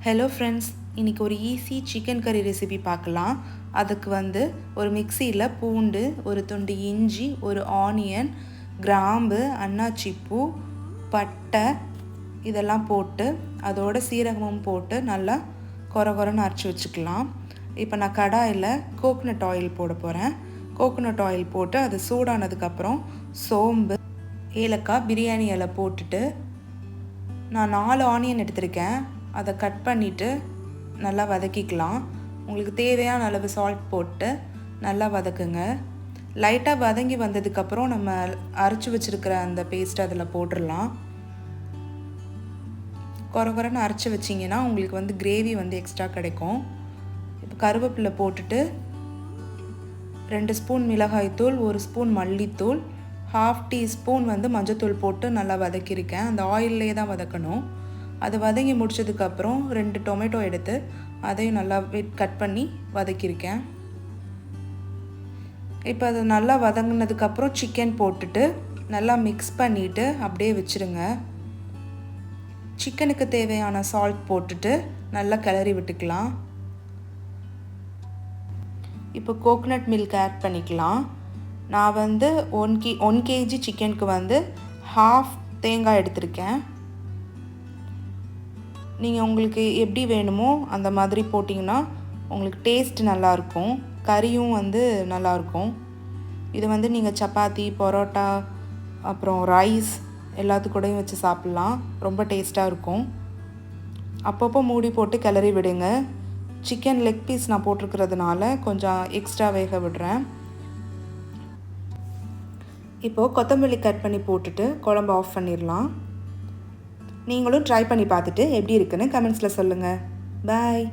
Hello friends, இன்றைக்கி ஒரு easy chicken கறி ரெசிபி பார்க்கலாம். அதுக்கு ஒரு மிக்சியில் பூண்டு, ஒரு துண்டு இஞ்சி, ஒரு ஆனியன், கிராம்பு, அன்னாச்சிப்பூ, பட்டை இதெல்லாம் போட்டு அதோட சீரகமும் போட்டு நல்லா கொரன்னு அரைச்சி வச்சுக்கலாம். இப்போ நான் கடாயில் கோகனட் ஆயில் போட போகிறேன். கோகனட் ஆயில் போட்டு அது சூடானதுக்கப்புறம் சோம்பு, ஏலக்காய், பிரியாணி இலை போட்டுட்டு நான் 4 ஆனியன் எடுத்திருக்கேன். அதை கட் பண்ணிவிட்டு நல்லா வதக்கிக்கலாம். உங்களுக்கு தேவையான அளவு சால்ட் போட்டு நல்லா வதக்குங்க. லைட்டாக வதங்கி வந்ததுக்கப்புறம் நம்ம அரைச்சி வச்சுருக்கிற அந்த பேஸ்ட் அதில் போட்டுடலாம். கொரன்னு அரைச்சி வச்சிங்கன்னா உங்களுக்கு கிரேவி எக்ஸ்ட்ரா கிடைக்கும். இப்போ கருவேப்பிலை போட்டுட்டு 2 ஸ்பூன் மிளகாய்த்தூள், 1 ஸ்பூன் மல்லித்தூள், 1/2 டீஸ்பூன் மஞ்சத்தூள் போட்டு நல்லா வதக்கியிருக்கேன். அந்த ஆயிலே தான் வதக்கணும். அது வதங்கி முடிச்சதுக்கப்புறம் 2 டொமேட்டோ எடுத்து அதையும் நல்லா கட் பண்ணி வதக்கியிருக்கேன். இப்போ அது நல்லா வதங்கினதுக்கப்புறம் சிக்கன் போட்டுட்டு நல்லா மிக்ஸ் பண்ணிவிட்டு அப்படியே வச்சுருங்க. சிக்கனுக்கு தேவையான சால்ட் போட்டுட்டு நல்லா கிளறி விட்டுக்கலாம். இப்போ கோகனட் மில்க் ஆட் பண்ணிக்கலாம். நான் 1 கேஜி சிக்கனுக்கு ஹாஃப் தேங்காய் எடுத்திருக்கேன். நீங்கள் உங்களுக்கு எப்படி வேணுமோ அந்த மாதிரி போட்டிங்கன்னா உங்களுக்கு டேஸ்ட் நல்லாயிருக்கும். கறியும் நல்லாயிருக்கும். இது நீங்கள் சப்பாத்தி, பரோட்டா, அப்புறம் ரைஸ் எல்லாத்துக்கூடையும் வச்சு சாப்பிட்லாம். ரொம்ப டேஸ்ட்டாக இருக்கும். அப்பப்போ மூடி போட்டு கிளறி விடுங்க. சிக்கன் லெக் பீஸ் நான் போட்டிருக்கிறதுனால கொஞ்சம் எக்ஸ்ட்ரா வேக விடுறேன். இப்போது கொத்தமல்லி கட் பண்ணி போட்டுட்டு குழம்பு ஆஃப் பண்ணிடலாம். நீங்களும் ட்ரை பண்ணி பார்த்துட்டு எப்படி இருக்குன்னு கமெண்ட்ஸில் சொல்லுங்கள். பாய்.